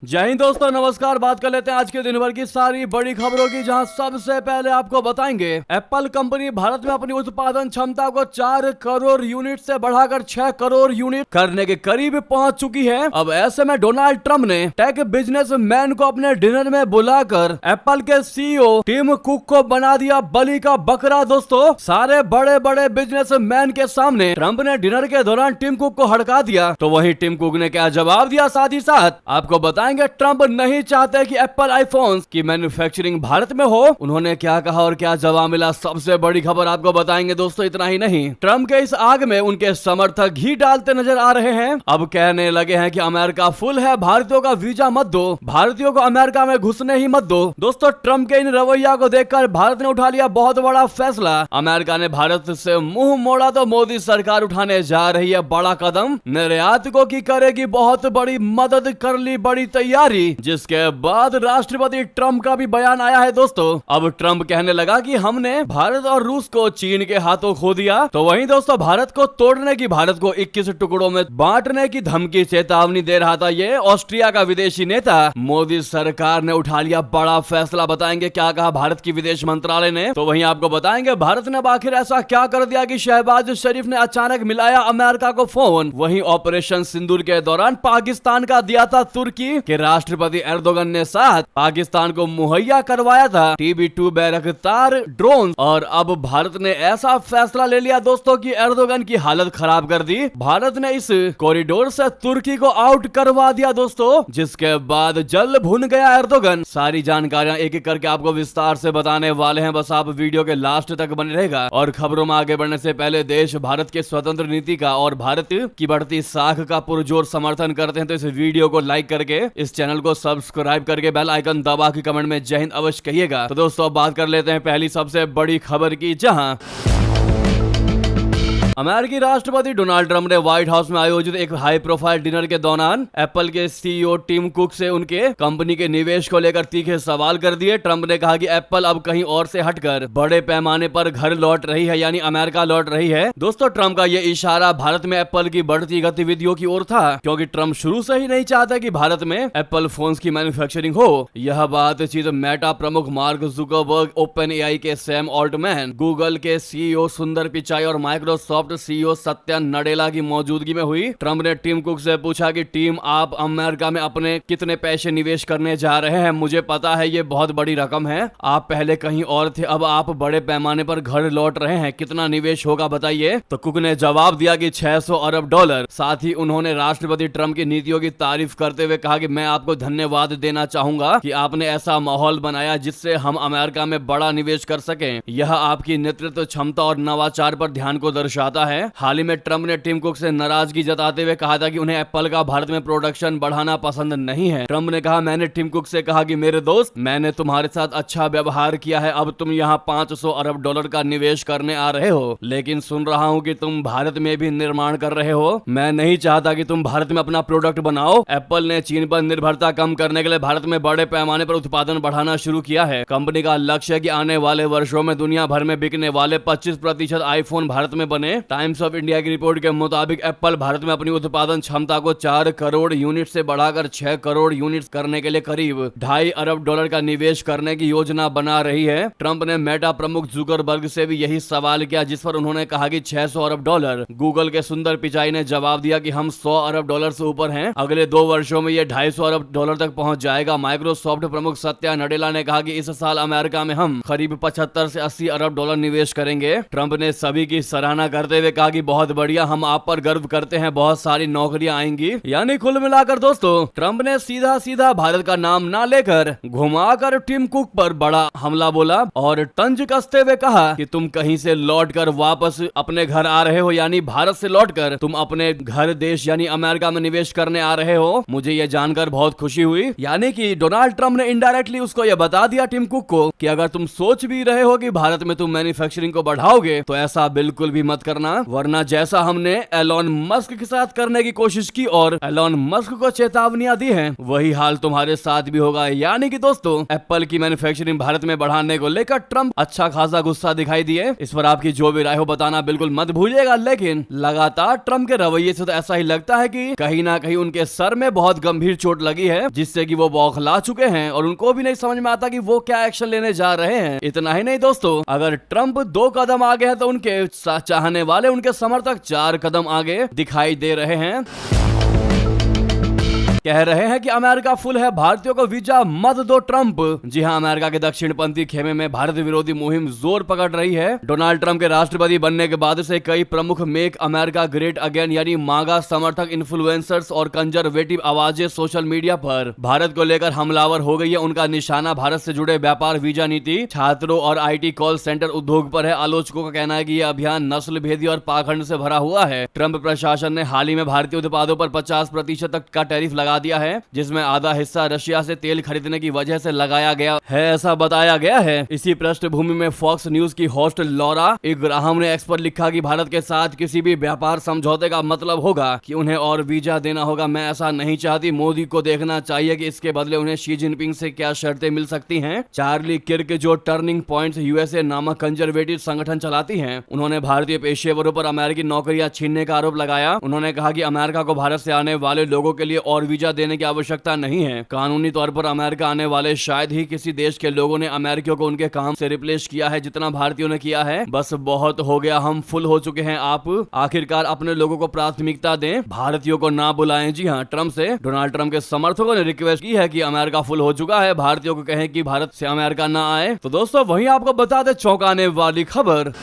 जय हिंद दोस्तों, नमस्कार। बात कर लेते हैं आज के दिन भर की सारी बड़ी खबरों की, जहां सबसे पहले आपको बताएंगे एप्पल कंपनी भारत में अपनी उत्पादन क्षमता को 4 करोड़ यूनिट से बढ़ाकर 6 करोड़ यूनिट करने के करीब पहुंच चुकी है। अब ऐसे में डोनाल्ड ट्रंप ने टेक बिजनेस मैन को अपने डिनर में बुलाकर एप्पल के सीईओ टिम कुक को बना दिया बलि का बकरा। दोस्तों, सारे बड़े बड़े बिजनेस मैन के सामने ट्रंप ने डिनर के दौरान टिम कुक को हड़का दिया। तो वहीं टिम कुक ने क्या जवाब दिया, साथ ही साथ आपको बताएंगे ट्रंप नहीं चाहते कि एप्पल आईफोन्स की मैन्युफैक्चरिंग भारत में हो। उन्होंने क्या कहा और क्या जवाब मिला, सबसे बड़ी खबर आपको बताएंगे। दोस्तों, इतना ही नहीं, ट्रंप के इस आग में उनके समर्थक घी डालते नजर आ रहे हैं। अब कहने लगे हैं कि अमेरिका फुल है, भारतीयों का वीजा मत दो, भारतीयों को अमेरिका में घुसने ही मत दो। दोस्तों, ट्रंप के इन रवैया को देखकर भारत ने उठा लिया बहुत बड़ा फैसला। अमेरिका ने भारत से मुंह मोड़ा तो मोदी सरकार उठाने जा रही है बड़ा कदम। निर्यातकों की करेगी बहुत बड़ी मदद, कर ली बड़ी तैयारी। जिसके बाद राष्ट्रपति ट्रंप का भी बयान आया है। दोस्तों, अब ट्रंप कहने लगा कि हमने भारत और रूस को चीन के हाथों खो दिया। तो वहीं दोस्तों, भारत को तोड़ने की, भारत को 21 टुकड़ों में बांटने की धमकी, चेतावनी दे रहा था ये ऑस्ट्रिया का विदेशी नेता। मोदी सरकार ने उठा लिया बड़ा फैसला। बताएंगे क्या कहा भारत की विदेश मंत्रालय ने। तो वहीं आपको बताएंगे भारत ने आखिर ऐसा क्या कर दिया कि शहबाज शरीफ ने अचानक मिलाया अमेरिका को फोन। वहीं ऑपरेशन सिंदूर के दौरान पाकिस्तान का दिया था तुर्की के राष्ट्रपति एर्दोगन ने साथ पाकिस्तान को मुहैया करवाया था TB2 बैरकतार ड्रोन। और अब भारत ने ऐसा फैसला ले लिया दोस्तों कि एर्दोगन की हालत खराब कर दी। भारत ने इस कॉरिडोर से तुर्की को आउट करवा दिया दोस्तों, जिसके बाद जल भुन गया एर्दोगन। सारी जानकारियां एक एक करके आपको विस्तार से बताने वाले हैं, बस आप वीडियो के लास्ट तक बने रहेगा। और खबरों में आगे बढ़ने से पहले देश भारत के स्वतंत्र नीति का और भारत की बढ़ती साख का पुरजोर समर्थन करते हैं तो इस वीडियो को लाइक करके, इस चैनल को सब्सक्राइब करके बेल आइकन दबा के कमेंट में जय हिंद अवश्य कहिएगा। तो दोस्तों, अब बात कर लेते हैं पहली सबसे बड़ी खबर की, जहां अमेरिकी राष्ट्रपति डोनाल्ड ट्रंप ने व्हाइट हाउस में आयोजित एक हाई प्रोफाइल डिनर के दौरान एप्पल के सीईओ टिम कुक से उनके कंपनी के निवेश को लेकर तीखे सवाल कर दिए। ट्रंप ने कहा कि एप्पल अब कहीं और से हटकर बड़े पैमाने पर घर लौट रही है, यानी अमेरिका लौट रही है। दोस्तों, ट्रंप का यह इशारा भारत में एप्पल की बढ़ती गतिविधियों की ओर था, क्योंकि ट्रंप शुरू से ही नहीं चाहता कि भारत में एप्पल फोन्स की मैन्युफैक्चरिंग हो। यह बातचीत मेटा प्रमुख मार्क जुकरबर्ग, ओपन एआई के सैम ऑल्टमैन, गूगल के सीईओ सुंदर पिचाई और माइक्रोसॉफ्ट सीईओ सत्या नडेला की मौजूदगी में हुई। ट्रंप ने टिम कुक से पूछा कि टीम, आप अमेरिका में अपने कितने पैसे निवेश करने जा रहे हैं। मुझे पता है ये बहुत बड़ी रकम है, आप पहले कहीं और थे, अब आप बड़े पैमाने पर घर लौट रहे हैं, कितना निवेश होगा बताइए। तो कुक ने जवाब दिया कि $600 अरब। साथ ही उन्होंने राष्ट्रपति ट्रंप की नीतियों की तारीफ करते हुए कहा कि मैं आपको धन्यवाद देना चाहूंगा कि आपने ऐसा माहौल बनाया जिससे हम अमेरिका में बड़ा निवेश कर सकें। यह आपकी नेतृत्व क्षमता और नवाचार पर ध्यान को दर्शाता है। हाल ही में ट्रंप ने टिम कुक से नाराजगी जताते हुए कहा था कि उन्हें एप्पल का भारत में प्रोडक्शन बढ़ाना पसंद नहीं है। ट्रंप ने कहा, मैंने टिम कुक से कहा कि मेरे दोस्त, मैंने तुम्हारे साथ अच्छा व्यवहार किया है, अब तुम यहाँ $500 अरब का निवेश करने आ रहे हो, लेकिन सुन रहा हूँ कि तुम भारत में भी निर्माण कर रहे हो। मैं नहीं चाहता कि तुम भारत में अपना प्रोडक्ट बनाओ। एप्पल ने चीन पर निर्भरता कम करने के लिए भारत में बड़े पैमाने पर उत्पादन बढ़ाना शुरू किया है। कंपनी का लक्ष्य है कि आने वाले वर्षों में दुनिया भर में बिकने वाले 25% आईफोन भारत में बने। टाइम्स ऑफ इंडिया की रिपोर्ट के मुताबिक एप्पल भारत में अपनी उत्पादन क्षमता को 4 करोड़ यूनिट से बढ़ाकर 6 करोड़ यूनिट करने के लिए करीब $2.5 अरब का निवेश करने की योजना बना रही है। ट्रंप ने मेटा प्रमुख जुकरबर्ग से भी यही सवाल किया, जिस पर उन्होंने कहा कि $600 अरब। गूगल के सुंदर पिचाई ने जवाब दिया कि हम $100 अरब से ऊपर हैं, अगले 2 वर्षों में यह $250 अरब तक पहुंच जाएगा। माइक्रोसॉफ्ट प्रमुख सत्या नडेला ने कहा कि इस साल अमेरिका में हम करीब 75 से $80 अरब निवेश करेंगे। ट्रंप ने सभी की सराहना करते हुए कहा कि बहुत बढ़िया, हम आप पर गर्व करते हैं, बहुत सारी नौकरियां आएंगी। यानी कुल मिलाकर दोस्तों, ट्रंप ने सीधा सीधा भारत का नाम ना लेकर घुमाकर टिम कुक पर बड़ा हमला बोला और तंज कसते हुए कहा कि तुम कहीं से लौटकर वापस अपने घर आ रहे हो, यानी भारत से लौटकर तुम अपने घर देश यानी अमेरिका में निवेश करने आ रहे हो। मुझे यह जानकर बहुत खुशी हुई। यानी कि डोनाल्ड ट्रंप ने इनडायरेक्टली उसको यह बता दिया टिम कुक को कि अगर तुम सोच भी रहे हो कि भारत में तुम मैन्युफैक्चरिंग को बढ़ाओगे तो ऐसा बिल्कुल भी मत करना। करना, वरना जैसा हमने एलोन मस्क के साथ करने की कोशिश की और एलोन मस्क को चेतावनियां दी हैं, वही हाल तुम्हारे साथ भी होगा। यानी कि दोस्तों, एप्पल की मैन्युफैक्चरिंग भारत में बढ़ाने को लेकर ट्रंप अच्छा खासा गुस्सा दिखाई दिए। इस पर आपकी जो भी राय हो बताना बिल्कुल मत भूलिएगा। लेकिन लगातार ट्रंप के रवैये से तो ऐसा ही लगता है कि कहीं ना कहीं उनके सर में बहुत गंभीर चोट लगी है, जिससे कि वो बौखला चुके हैं और उनको भी नहीं समझ में आता कि वो क्या एक्शन लेने जा रहे हैं। इतना ही नहीं दोस्तों, अगर ट्रंप 2 कदम आगे है तो उनके चाहने वाले, उनके समर्थक 4 कदम आगे दिखाई दे रहे हैं। कह रहे हैं कि अमेरिका फुल है, भारतीयों को वीजा मत दो ट्रंप। जी हां, अमेरिका के दक्षिणपंथी खेमे में भारत विरोधी मुहिम जोर पकड़ रही है। डोनाल्ड ट्रंप के राष्ट्रपति बनने के बाद से कई प्रमुख मेक अमेरिका ग्रेट अगेन यानी मागा समर्थक, इन्फ्लुएंसर्स और कंजर्वेटिव आवाजें सोशल मीडिया पर भारत को लेकर हमलावर हो गई है। उनका निशाना भारत से जुड़े व्यापार, वीजा नीति, छात्रों और IT कॉल सेंटर उद्योग पर है। आलोचकों का कहना है कि यह अभियान नस्ल भेदी और पाखंड से भरा हुआ है। ट्रंप प्रशासन ने हाल ही में भारतीय उत्पादों पर 50% तक का टैरिफ लगा दिया है, जिसमें आधा हिस्सा रशिया से तेल खरीदने की वजह से लगाया गया है, ऐसा बताया गया है। इसी पृष्ठभूमि में फॉक्स न्यूज की होस्ट लॉरा इब्राहिम ने एक्स पर लिखा कि भारत के साथ किसी भी व्यापार समझौते का मतलब होगा कि उन्हें और वीजा देना होगा। मैं ऐसा नहीं चाहती। मोदी को देखना चाहिए कि इसके बदले उन्हें शी जिनपिंग से क्या शर्तें मिल सकती हैं। चार्ली किर्क, जो टर्निंग पॉइंट्स USA नामक कंजर्वेटिव संगठन चलाती हैं, उन्होंने भारतीय पेशेवरों पर अमेरिकी नौकरियां छीनने का आरोप लगाया। उन्होंने कहा कि अमेरिका को भारत से आने वाले लोगों के लिए और वीजा देने की आवश्यकता नहीं है। कानूनी तौर पर अमेरिका आने वाले शायद ही किसी देश के लोगों ने अमेरिकियों को उनके काम से रिप्लेस किया है जितना भारतीयों ने किया है। बस बहुत हो गया, हम फुल हो चुके हैं। आप आखिरकार अपने लोगों को प्राथमिकता दें, भारतीयों को ना बुलाएं। जी हां, ट्रंप से डोनाल्ड ट्रंप के समर्थकों ने रिक्वेस्ट की है कि अमेरिका फुल हो चुका है, भारतीयों को कहें कि भारत से अमेरिका ना आए। तो दोस्तों, वहीं आपको बता दे चौंकाने वाली खबर।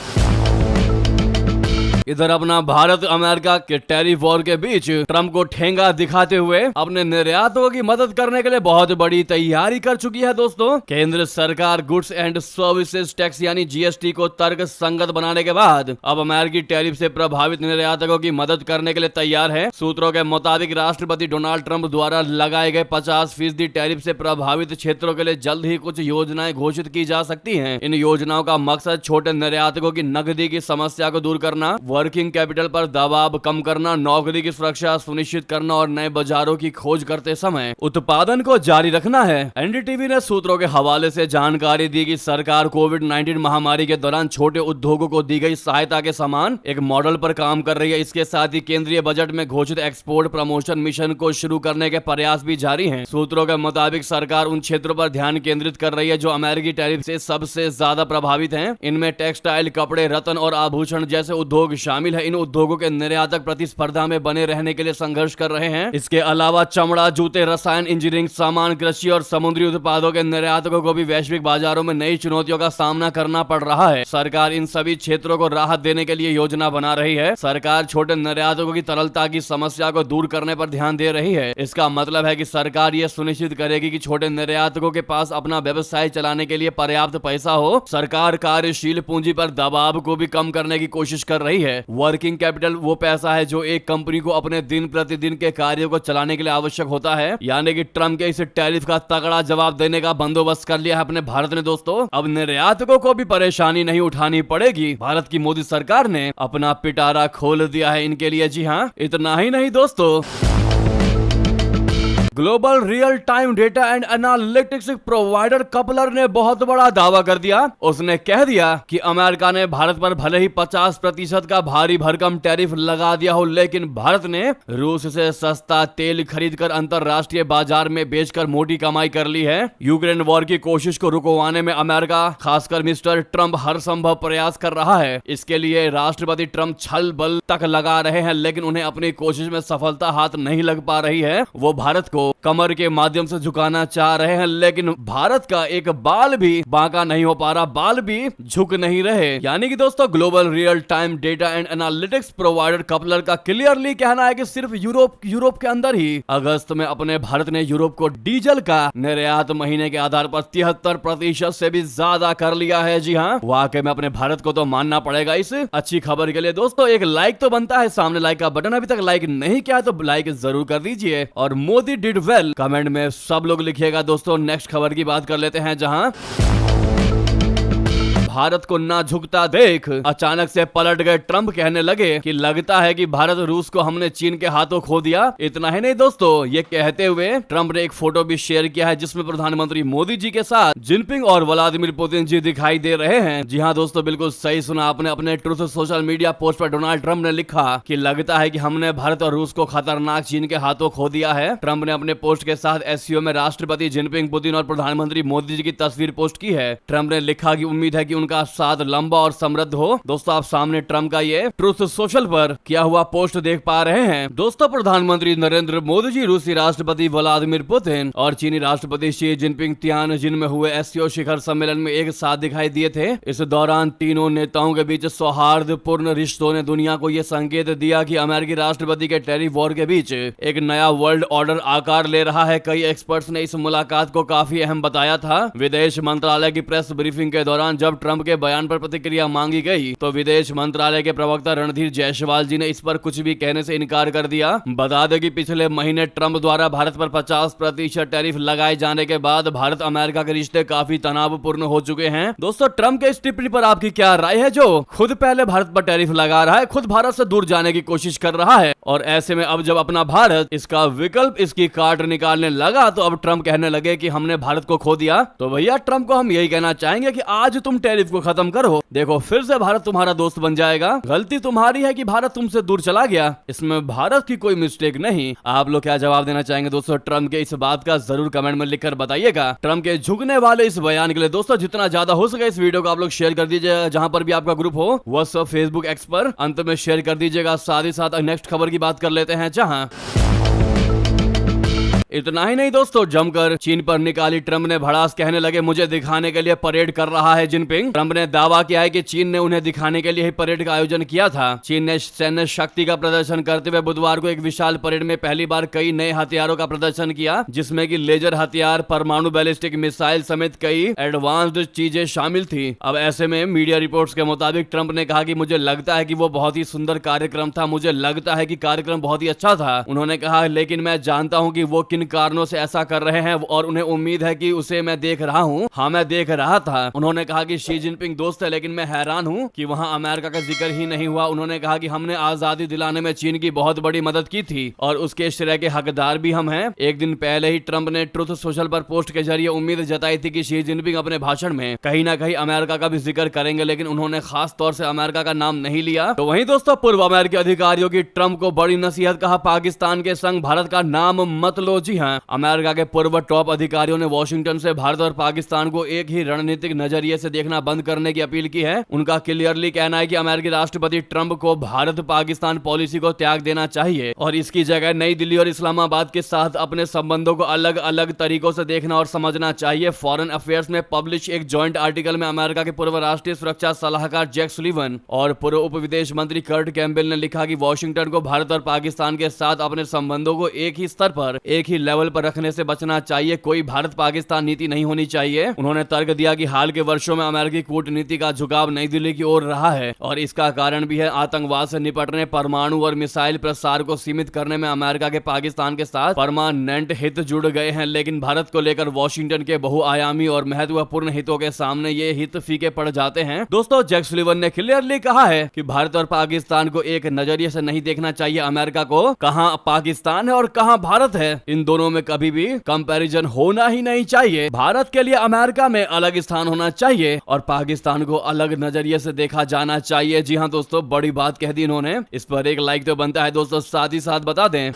इधर अपना भारत अमेरिका के टैरिफ वॉर के बीच ट्रंप को ठेंगा दिखाते हुए अपने निर्यातकों की मदद करने के लिए बहुत बड़ी तैयारी कर चुकी है। दोस्तों, केंद्र सरकार गुड्स एंड सर्विसेज टैक्स यानी GST को तर्क संगत बनाने के बाद अब अमेरिकी टैरिफ से प्रभावित निर्यातकों की मदद करने के लिए तैयार है। सूत्रों के मुताबिक राष्ट्रपति डोनाल्ड ट्रंप द्वारा लगाए गए 50% टैरिफ से प्रभावित क्षेत्रों के लिए जल्द ही कुछ योजनाएं घोषित की जा सकती हैं। इन योजनाओं का मकसद छोटे निर्यातकों की नकदी की समस्या को दूर करना, वर्किंग कैपिटल पर दबाव कम करना, नौकरी की सुरक्षा सुनिश्चित करना और नए बाजारों की खोज करते समय उत्पादन को जारी रखना है। NDTV ने सूत्रों के हवाले से जानकारी दी कि सरकार कोविड-19 महामारी के दौरान छोटे उद्योगों को दी गई सहायता के समान एक मॉडल पर काम कर रही है। इसके साथ ही केंद्रीय बजट में घोषित एक्सपोर्ट प्रमोशन मिशन को शुरू करने के प्रयास भी जारी हैं। सूत्रों के मुताबिक सरकार उन क्षेत्रों पर ध्यान केंद्रित कर रही है जो अमेरिकी टैरिफ से सबसे ज्यादा प्रभावित हैं। इनमें टेक्सटाइल, कपड़े, रत्न और आभूषण जैसे उद्योग शामिल है। इन उद्योगों के निर्यातक प्रतिस्पर्धा में बने रहने के लिए संघर्ष कर रहे हैं। इसके अलावा चमड़ा, जूते, रसायन, इंजीनियरिंग सामान, कृषि और समुद्री उत्पादों के निर्यातकों को भी वैश्विक बाजारों में नई चुनौतियों का सामना करना पड़ रहा है। सरकार इन सभी क्षेत्रों को राहत देने के लिए योजना बना रही है। सरकार छोटे निर्यातकों की तरलता की समस्या को दूर करने पर ध्यान दे रही है। इसका मतलब है कि सरकार यह सुनिश्चित करेगी कि छोटे निर्यातकों के पास अपना व्यवसाय चलाने के लिए पर्याप्त पैसा हो। सरकार कार्यशील पूंजी पर दबाव को भी कम करने की कोशिश कर रही है। वर्किंग कैपिटल वो पैसा है जो एक कंपनी को अपने दिन प्रतिदिन के कार्यों को चलाने के लिए आवश्यक होता है। यानी कि ट्रंप के इस टैरिफ का तगड़ा जवाब देने का बंदोबस्त कर लिया है अपने भारत ने। दोस्तों, अब निर्यातकों को भी परेशानी नहीं उठानी पड़ेगी। भारत की मोदी सरकार ने अपना पिटारा खोल दिया है इनके लिए। जी हाँ, इतना ही नहीं दोस्तों, global real time data and analytics provider coupler ने बहुत बड़ा दावा कर दिया। उसने कह दिया कि अमेरिका ने भारत पर भले ही 50% का भारी भरकम टैरिफ लगा दिया हो, लेकिन भारत ने रूस से सस्ता तेल खरीदकर अंतरराष्ट्रीय बाजार में बेचकर मोटी कमाई कर ली है। यूक्रेन वॉर की कोशिश को रुकवाने में अमेरिका, खासकर मिस्टर ट्रंप, हर संभव प्रयास कर रहा है। इसके लिए राष्ट्रपति ट्रंप छल बल तक लगा रहे हैं, लेकिन उन्हें अपनी कोशिश में सफलता हाथ नहीं लग पा रही है। वो भारत को कमर के माध्यम से झुकाना चाह रहे हैं, लेकिन भारत का एक बाल भी बांका नहीं हो पा रहा, बाल भी झुक नहीं रहे। यानी कि दोस्तों, global real time data and analytics provider coupler का क्लियरली कहना है कि सिर्फ यूरोप के अंदर ही अगस्त में अपने भारत ने यूरोप को डीजल का निर्यात महीने के आधार पर 73% से भी ज्यादा कर लिया है। जी हाँ, वाकई में अपने भारत को तो मानना पड़ेगा इस अच्छी खबर के लिए। दोस्तों, एक लाइक तो बनता है, सामने लाइक का बटन अभी तक लाइक नहीं किया तो लाइक जरूर कर दीजिए। और मोदी डिड वेल कमेंट में सब लोग लिखिएगा। दोस्तों, नेक्स्ट खबर की बात कर लेते हैं, जहां भारत को ना झुकता देख अचानक से पलट गए ट्रंप। कहने लगे कि लगता है कि भारत रूस को हमने चीन के हाथों खो दिया। इतना ही नहीं दोस्तों, ये कहते हुए ट्रंप ने एक फोटो भी शेयर किया है जिसमें प्रधानमंत्री मोदी जी के साथ जिनपिंग और व्लादिमीर पुतिन जी दिखाई दे रहे हैं। जी हाँ दोस्तों, बिल्कुल सही सुना आपने। अपने ट्रुथ सोशल मीडिया पोस्ट पर डोनाल्ड ट्रंप ने लिखा कि लगता है कि हमने भारत और रूस को खतरनाक चीन के हाथों खो दिया है। ट्रंप ने अपने पोस्ट के साथ एससीओ में राष्ट्रपति जिनपिंग, पुतिन और प्रधानमंत्री मोदी जी की तस्वीर पोस्ट की है। ट्रंप ने लिखा कि उम्मीद है कि उनका साथ लंबा और समृद्ध हो। दोस्तों, आप सामने ट्रंप का ये ट्रुथ सोशल पर किया हुआ पोस्ट देख पा रहे हैं। दोस्तों, प्रधानमंत्री नरेंद्र मोदी जी, रूसी राष्ट्रपति व्लादिमीर पुतिन और चीनी राष्ट्रपति शी जिनपिंग तियानजिन में हुए एससीओ शिखर सम्मेलन में एक साथ दिखाई दिए थे। इस दौरान तीनों नेताओं के बीच सौहार्दपूर्ण रिश्तों ने दुनिया को यह संकेत दिया कि अमेरिकी राष्ट्रपति के टेरिफ वॉर के बीच एक नया वर्ल्ड ऑर्डर आकार ले रहा है। कई एक्सपर्ट्स ने इस मुलाकात को काफी अहम बताया था। विदेश मंत्रालय की प्रेस ब्रीफिंग के दौरान जब ट्रंप के बयान पर प्रतिक्रिया मांगी गई तो विदेश मंत्रालय के प्रवक्ता रणधीर जायसवाल जी ने इस पर कुछ भी कहने से इनकार कर दिया। बता दें कि पिछले महीने ट्रंप द्वारा भारत पर 50% टैरिफ लगाए जाने के बाद भारत अमेरिका के रिश्ते काफी तनावपूर्ण हो चुके हैं। दोस्तों, ट्रंप के इस टिप्पणी पर आपकी क्या राय है? जो खुद पहले भारत पर टैरिफ लगा रहा है, खुद भारत से दूर जाने की कोशिश कर रहा है, और ऐसे में अब जब अपना भारत इसका विकल्प, इसकी काट निकालने लगा तो अब ट्रंप कहने लगे कि हमने भारत को खो दिया। तो भैया, ट्रंप को हम यही कहना चाहेंगे कि आज तुम टैरिफ को खत्म करो, देखो फिर से भारत तुम्हारा दोस्त बन जाएगा। गलती तुम्हारी है कि भारत तुमसे दूर चला गया, इसमें भारत की कोई मिस्टेक नहीं। आप लोग क्या जवाब देना चाहेंगे दोस्तों ट्रंप के इस बात का? जरूर कमेंट में लिखकर बताइएगा। ट्रंप के झुकने वाले इस बयान के लिए दोस्तों जितना ज्यादा हो सके इस वीडियो को आप लोग शेयर कर दीजिए, जहां पर भी आपका ग्रुप हो, व्हाट्सएप, फेसबुक, एक्स पर अंत में शेयर कर दीजिएगा। साथ ही साथ नेक्स्ट खबर की बात कर लेते हैं, जहां इतना ही नहीं दोस्तों, जमकर चीन पर निकाली ट्रंप ने भड़ास। कहने लगे मुझे दिखाने के लिए परेड कर रहा है जिनपिंग। ट्रंप ने दावा किया है कि चीन ने उन्हें दिखाने के लिए ही परेड का आयोजन किया था। चीन ने सैन्य शक्ति का प्रदर्शन करते हुए बुधवार को एक विशाल परेड में पहली बार कई नए हथियारों का प्रदर्शन किया, जिसमें कि लेजर हथियार, परमाणु बैलिस्टिक मिसाइल समेत कई एडवांस्ड चीजें शामिल थी। अब ऐसे में मीडिया रिपोर्ट्स के मुताबिक ट्रंप ने कहा कि मुझे लगता है कि वो बहुत ही सुंदर कार्यक्रम था, मुझे लगता है कि कार्यक्रम बहुत ही अच्छा था। उन्होंने कहा लेकिन मैं जानता हूं कि वो किन कारणों से ऐसा कर रहे हैं और उन्हें उम्मीद है कि उसे मैं देख रहा हूं। हाँ, मैं देख रहा था। उन्होंने कहा कि शी जिनपिंग दोस्त है, लेकिन मैं हैरान हूं कि वहां अमेरिका का जिक्र ही नहीं हुआ। उन्होंने कहा कि हमने आजादी दिलाने में चीन की बहुत बड़ी मदद की थी और उसके श्रेय के हकदार भी हम हैं। एक दिन पहले ही ट्रंप ने ट्रुथ सोशल पर पोस्ट के जरिए उम्मीद जताई थी कि शी जिनपिंग अपने भाषण में कहीं ना कहीं अमेरिका का भी जिक्र करेंगे, लेकिन उन्होंने खास तौर से अमेरिका का नाम नहीं लिया। तो वहीं दोस्तों, पूर्व अमेरिकी अधिकारियों की ट्रंप को बड़ी नसीहत। कहा पाकिस्तान के संग भारत का नाम मत लो। जी हाँ, अमेरिका के पूर्व टॉप अधिकारियों ने वॉशिंगटन से भारत और पाकिस्तान को एक ही रणनीतिक नजरिए से देखना बंद करने की अपील की है। उनका क्लियरली कहना है कि अमेरिकी राष्ट्रपति ट्रंप को भारत पाकिस्तान पॉलिसी को त्याग देना चाहिए और इसकी जगह नई दिल्ली और इस्लामाबाद के साथ अपने संबंधों को अलग अलग तरीकों से देखना और समझना चाहिए। फॉरेन अफेयर्स में पब्लिश एक जॉइंट आर्टिकल में अमेरिका के पूर्व राष्ट्रीय सुरक्षा सलाहकार जैक सुलिवन और पूर्व उप विदेश मंत्री कर्ट कैम्पबेल ने लिखा कि वॉशिंगटन को भारत और पाकिस्तान के साथ अपने संबंधों को एक ही स्तर पर, एक ही लेवल पर रखने से बचना चाहिए। कोई भारत पाकिस्तान नीति नहीं होनी चाहिए। उन्होंने तर्क दिया कि हाल के वर्षों में अमेरिकी कूटनीति का झुकाव नई दिल्ली की ओर रहा है और इसका कारण भी है आतंकवाद से निपटने, परमाणु और मिसाइल प्रसार को सीमित करने में अमेरिका के पाकिस्तान के साथ परमानेंट हित जुड़ गए हैं, लेकिन भारत को लेकर वॉशिंगटन के बहुआयामी और महत्वपूर्ण हितों के सामने ये हित फीके पड़ जाते हैं। दोस्तों, जैक सुलिवन ने क्लियरली कहा है कि भारत और पाकिस्तान को एक नजरिए से नहीं देखना चाहिए। अमेरिका को कहां पाकिस्तान है और कहां भारत है, इन दोनों में कभी भी कंपैरिजन होना ही नहीं चाहिए। भारत के लिए अमेरिका में अलग स्थान होना चाहिए और पाकिस्तान को अलग नजरिए से देखा जाना चाहिए। जी हाँ दोस्तों, बड़ी बात कह दी इन्होंने। इस पर एक लाइक तो बनता है दोस्तों। साथ ही साथ बता दें,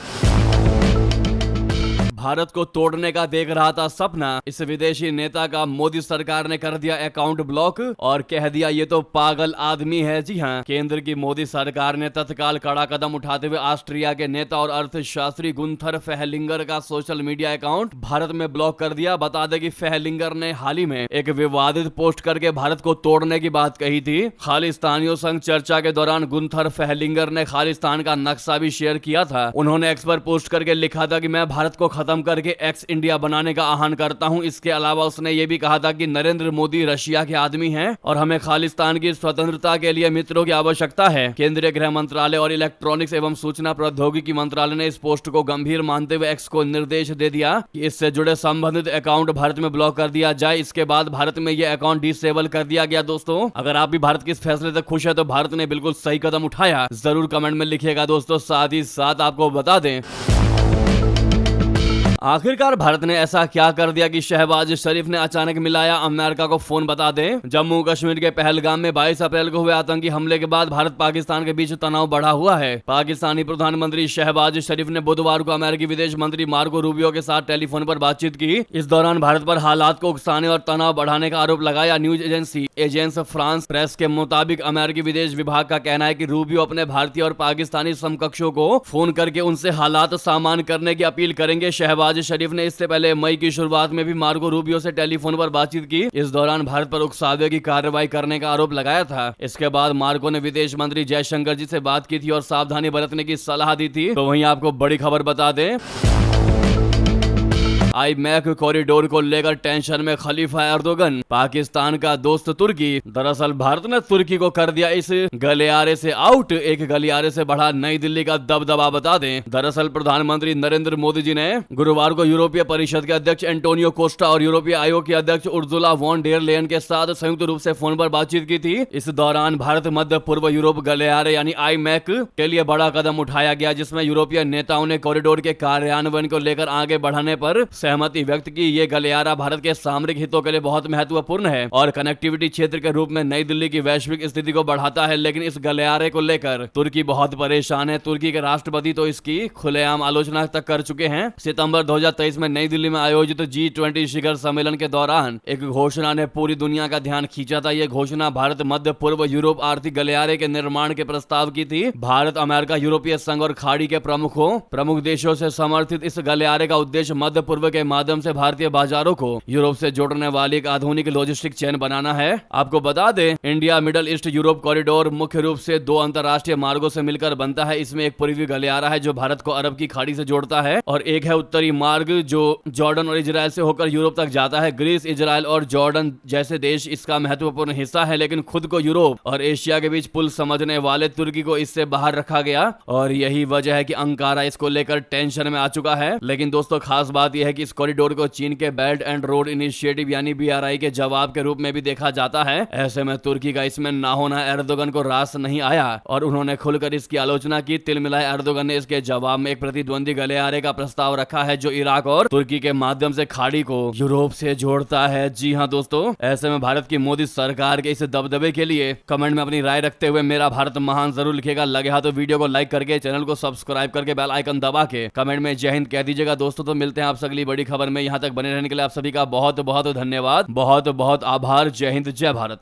भारत को तोड़ने का देख रहा था सपना। इस विदेशी नेता का मोदी सरकार ने कर दिया अकाउंट ब्लॉक और कह दिया ये तो पागल आदमी है। जी हाँ, केंद्र की मोदी सरकार ने तत्काल कड़ा कदम उठाते हुए ऑस्ट्रिया के नेता और अर्थशास्त्री गुंथर फेहलिंगर का सोशल मीडिया अकाउंट भारत में ब्लॉक कर दिया। बता दें कि फेहलिंगर ने हाल ही में एक विवादित पोस्ट करके भारत को तोड़ने की बात कही थी। खालिस्तानियों संग चर्चा के दौरान गुंथर फेहलिंगर ने खालिस्तान का नक्शा भी शेयर किया था। उन्होंने एक्स पर पोस्ट करके लिखा था कि मैं भारत को खत्म खत्म करके एक्स इंडिया बनाने का आह्वान करता हूं। इसके अलावा उसने ये भी कहा था कि नरेंद्र मोदी रशिया के आदमी हैं और हमें खालिस्तान की स्वतंत्रता के लिए मित्रों की आवश्यकता है। केंद्रीय गृह मंत्रालय और इलेक्ट्रॉनिक्स एवं सूचना प्रौद्योगिकी मंत्रालय ने इस पोस्ट को गंभीर मानते हुए एक्स को निर्देश दे दिया कि इससे जुड़े संबंधित अकाउंट भारत में ब्लॉक कर दिया जाए। इसके बाद भारत में यह अकाउंट डिसेबल कर दिया गया। दोस्तों, अगर आप भी भारत के इस फैसले से खुश है तो भारत ने बिल्कुल सही कदम उठाया, जरूर कमेंट में लिखिएगा दोस्तों। साथ ही साथ आपको बता दें, आखिरकार भारत ने ऐसा क्या कर दिया कि शहबाज शरीफ ने अचानक मिलाया अमेरिका को फोन। बता दें, जम्मू कश्मीर के पहलगाम में 22 अप्रैल को हुए आतंकी हमले के बाद भारत पाकिस्तान के बीच तनाव बढ़ा हुआ है। पाकिस्तानी प्रधानमंत्री शहबाज शरीफ ने बुधवार को अमेरिकी विदेश मंत्री मार्को रूबियो के साथ टेलीफोन पर बातचीत की। इस दौरान भारत पर हालात को उकसाने और तनाव बढ़ाने का आरोप लगाया। News agency agency France press के मुताबिक अमेरिकी विदेश विभाग का कहना है कि रूबियो अपने भारतीय और पाकिस्तानी समकक्षों को फोन करके उनसे हालात सामान्य करने की अपील करेंगे। शहबाज शरीफ ने इससे पहले मई की शुरुआत में भी मार्को रूबियो से टेलीफोन पर बातचीत की। इस दौरान भारत पर उकसावे की कार्रवाई करने का आरोप लगाया था। इसके बाद मार्को ने विदेश मंत्री जयशंकर जी से बात की थी और सावधानी बरतने की सलाह दी थी। तो वहीं आपको बड़ी खबर बता दें, IMEC कॉरिडोर को लेकर टेंशन में खलीफा एर्दोगन, पाकिस्तान का दोस्त तुर्की। दरअसल भारत ने तुर्की को कर दिया इस गलियारे से आउट। एक गलियारे से बढ़ा नई दिल्ली का दबदबा। बता दें, दरअसल प्रधानमंत्री नरेंद्र मोदी जी ने गुरुवार को यूरोपीय परिषद के अध्यक्ष एंटोनियो कोस्टा और यूरोपीय आयोग की अध्यक्ष उर्जुला वॉन डेर लेयन के साथ संयुक्त रूप से फोन पर बातचीत की थी। इस दौरान भारत मध्य पूर्व यूरोप गलियारे यानी IMEC के लिए बड़ा कदम उठाया गया, जिसमें यूरोपीय नेताओं ने कॉरिडोर के कार्यान्वयन को लेकर आगे बढ़ाने पर सहमति व्यक्त की। ये गलियारा भारत के सामरिक हितों के लिए बहुत महत्वपूर्ण है और कनेक्टिविटी क्षेत्र के रूप में नई दिल्ली की वैश्विक स्थिति को बढ़ाता है। लेकिन इस गलियारे को लेकर तुर्की बहुत परेशान है। तुर्की के राष्ट्रपति तो इसकी खुलेआम आलोचना तक कर चुके हैं। सितंबर 2023 में नई दिल्ली में आयोजित G20 शिखर सम्मेलन के दौरान एक घोषणा ने पूरी दुनिया का ध्यान खींचा था। यह घोषणा भारत मध्य पूर्व यूरोप आर्थिक गलियारे के निर्माण के प्रस्ताव की थी। भारत, अमेरिका, यूरोपीय संघ और खाड़ी के प्रमुख देशों से समर्थित इस गलियारे का उद्देश्य मध्य पूर्व के माध्यम से भारतीय बाजारों को यूरोप से जोड़ने वाली एक आधुनिक लॉजिस्टिक चेन बनाना है। आपको बता दें, India middle east Europe corridor मुख्य रूप से 2 अंतरराष्ट्रीय मार्गों से मिलकर बनता है। इसमें एक पूर्वी गलियारा है जो भारत को अरब की खाड़ी से जोड़ता है और एक है उत्तरी मार्ग जो जॉर्डन और इजराइल से होकर यूरोप तक जाता है। ग्रीस, इजराइल और जॉर्डन जैसे देश इसका महत्वपूर्ण हिस्सा है, लेकिन खुद को यूरोप और एशिया के बीच पुल समझने वाले तुर्की को इससे बाहर रखा गया और यही वजह है कि अंकारा इसको लेकर टेंशन में आ चुका है। लेकिन दोस्तों, खास बात यह है कि इस कॉरिडोर को चीन के बेल्ट एंड रोड इनिशिएटिव यानी BRI के जवाब के रूप में भी देखा जाता है। ऐसे में तुर्की का इसमें ना होना एर्दोगन को रास नहीं आया और उन्होंने खुलकर इसकी आलोचना की। तिल मिलाए एर्दोगन ने इसके जवाब में एक प्रतिद्वंदी गलियारे का प्रस्ताव रखा है जो इराक और तुर्की के माध्यम से खाड़ी को यूरोप से जोड़ता है। जी हाँ दोस्तों, ऐसे में भारत की मोदी सरकार के इस दबदबे के लिए कमेंट में अपनी राय रखते हुए मेरा भारत महान जरूर लिखेगा। लगे हाथ तो वीडियो को लाइक करके, चैनल को सब्सक्राइब करके, बेल आइकन दबा के कमेंट में जय हिंद कह दीजिएगा दोस्तों। तो मिलते हैं आपसे अगली बड़ी खबर में। यहाँ तक बने रहने के लिए आप सभी का बहुत बहुत धन्यवाद, बहुत बहुत आभार। जय हिंद, जय भारत।